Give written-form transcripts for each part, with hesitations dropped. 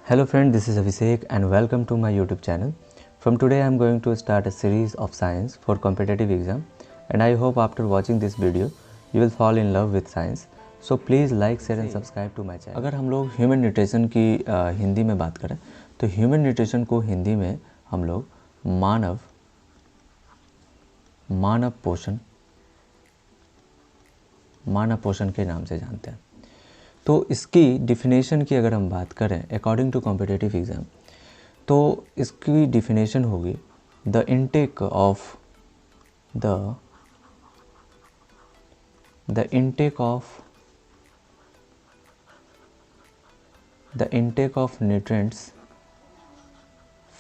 Hello friend, this is Abhishek and welcome to my YouTube channel. From today I am going to start a series of science for competitive exam and I hope after watching this video you will fall in love with science. So please like, share and subscribe to my channel. अगर हम लोग human nutrition की हिंदी में बात करें तो human nutrition को हिंदी में हम लोग मानव पोषण के नाम से जानते हैं। तो इसकी डिफिनेशन की अगर हम बात करें अकॉर्डिंग टू कॉम्पिटिटिव एग्ज़ाम, तो इसकी डिफिनेशन होगी the intake of nutrients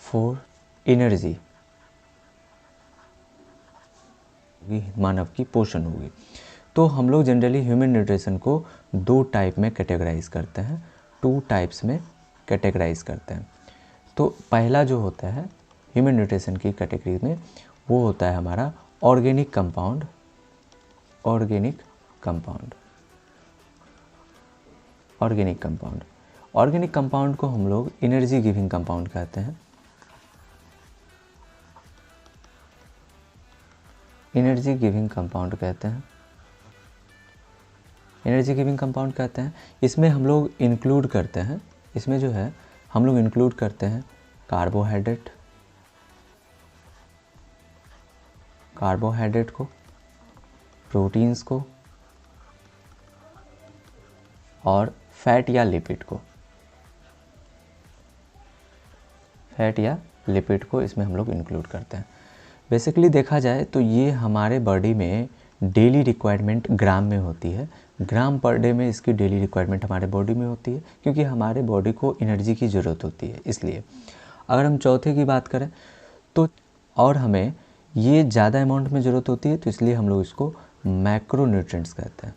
for energy. मानव की पोषण होगी। तो हम लोग जनरली ह्यूमन न्यूट्रिशन को दो टाइप में कैटेगराइज करते हैं, टू टाइप्स में कैटेगराइज करते हैं। तो पहला जो होता है ह्यूमन न्यूट्रिशन की कैटेगरी में वो होता है हमारा ऑर्गेनिक कंपाउंड। ऑर्गेनिक कंपाउंड को हम लोग एनर्जी गिविंग कंपाउंड कहते हैं। एनर्जी गिविंग कंपाउंड कहते हैं। इसमें हम लोग इंक्लूड करते हैं, इसमें जो है हम लोग इंक्लूड करते हैं कार्बोहाइड्रेट को, प्रोटीन्स को और फैट या लिपिड को इसमें हम लोग इंक्लूड करते हैं। बेसिकली देखा जाए तो ये हमारे बॉडी में डेली रिक्वायरमेंट ग्राम में होती है। ग्राम पर डे में इसकी डेली रिक्वायरमेंट हमारे बॉडी में होती है, क्योंकि हमारे बॉडी को एनर्जी की ज़रूरत होती है। इसलिए अगर हम चौथे की बात करें तो और हमें ये ज़्यादा अमाउंट में ज़रूरत होती है, तो इसलिए हम लोग इसको मैक्रोन्यूट्रिएंट्स कहते हैं।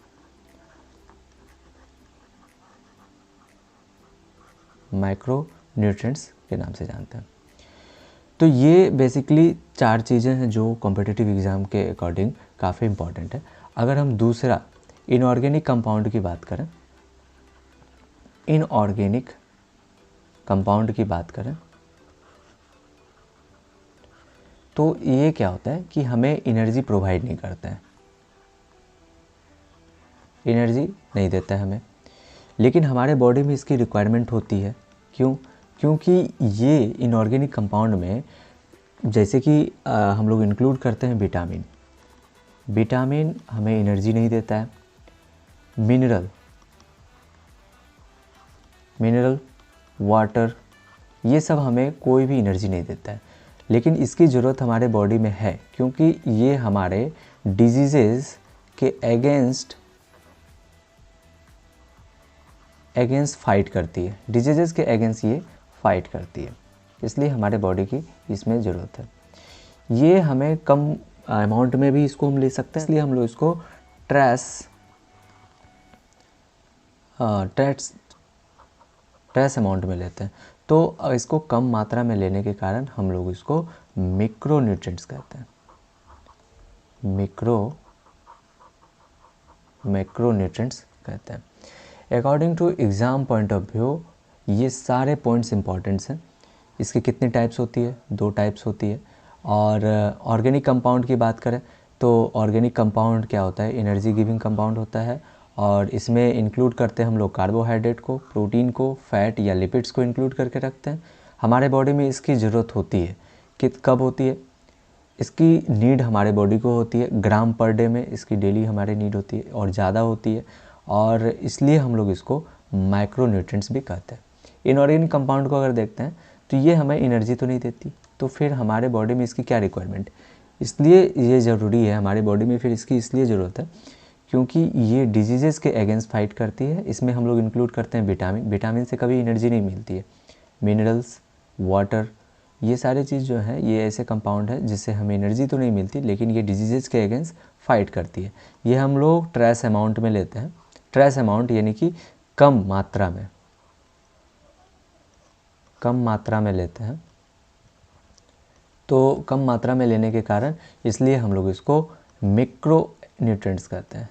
मैक्रोन्यूट्रिएंट्स के नाम से जानते हैं। तो ये बेसिकली चार चीज़ें हैं जो कॉम्पिटिटिव एग्ज़ाम के अकॉर्डिंग काफ़ी इम्पॉर्टेंट है। अगर हम दूसरा इनऑर्गेनिक कंपाउंड की बात करें, तो ये क्या होता है कि हमें एनर्जी प्रोवाइड नहीं करता है, एनर्जी नहीं देता है हमें, लेकिन हमारे बॉडी में इसकी रिक्वायरमेंट होती है। क्यों? क्योंकि ये इनऑर्गेनिक कंपाउंड में जैसे कि हम लोग इंक्लूड करते हैं विटामिन हमें एनर्जी नहीं देता है। मिनरल, वाटर, ये सब हमें कोई भी एनर्जी नहीं देता है, लेकिन इसकी ज़रूरत हमारे बॉडी में है, क्योंकि ये हमारे डिजीज़ेज़ के अगेंस्ट फाइट करती है। डिजीज़ेज़ के अगेंस्ट ये फाइट करती है, इसलिए हमारे बॉडी की इसमें ज़रूरत है। ये हमें कम अमाउंट में भी इसको हम ले सकते हैं, इसलिए हम लोग इसको ट्रेस अमाउंट में लेते हैं। तो इसको कम मात्रा में लेने के कारण हम लोग इसको मैक्रोन्यूट्रिएंट्स कहते हैं। मैक्रोन्यूट्रिएंट्स कहते हैं। According to exam point of view ये सारे पॉइंट्स इंपॉर्टेंट्स हैं। इसकी कितनी टाइप्स होती है? 2 टाइप्स होती है। और ऑर्गेनिक कंपाउंड की बात करें तो ऑर्गेनिक कंपाउंड क्या होता है? एनर्जी गिविंग कंपाउंड होता है, और इसमें इंक्लूड करते हैं हम लोग कार्बोहाइड्रेट को, प्रोटीन को, फैट या लिपिड्स को इंक्लूड करके रखते हैं। हमारे बॉडी में इसकी ज़रूरत होती है कब होती है? इसकी नीड हमारे बॉडी को होती है ग्राम पर डे में, इसकी डेली हमारी नीड होती है और ज़्यादा होती है, और इसलिए हम लोग इसको माइक्रोन्यूट्रिएंट्स भी कहते हैं। इनऑर्गेनिक कंपाउंड को अगर देखते हैं तो ये हमें एनर्जी तो नहीं देती, तो फिर हमारे बॉडी में इसकी क्या रिक्वायरमेंट, इसलिए ये ज़रूरी है हमारी बॉडी में, फिर इसकी इसलिए ज़रूरत है क्योंकि ये डिजीज़ेज़ के अगेंस्ट फाइट करती है। इसमें हम लोग इंक्लूड करते हैं विटामिन से कभी एनर्जी नहीं मिलती है। मिनरल्स, वाटर, ये सारी चीज़ जो है ये ऐसे कंपाउंड है जिससे हमें एनर्जी तो नहीं मिलती, लेकिन ये डिजीज़ेज़ के अगेंस्ट फाइट करती है। ये हम लोग ट्रेस अमाउंट में लेते हैं। ट्रेस अमाउंट यानी कि कम मात्रा में लेते हैं। तो कम मात्रा में लेने के कारण इसलिए हम लोग इसको मैक्रोन्यूट्रिएंट्स कहते हैं।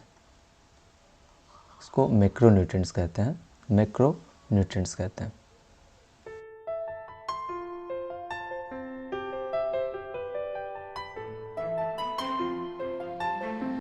इसको मैक्रोन्यूट्रिएंट्स कहते हैं।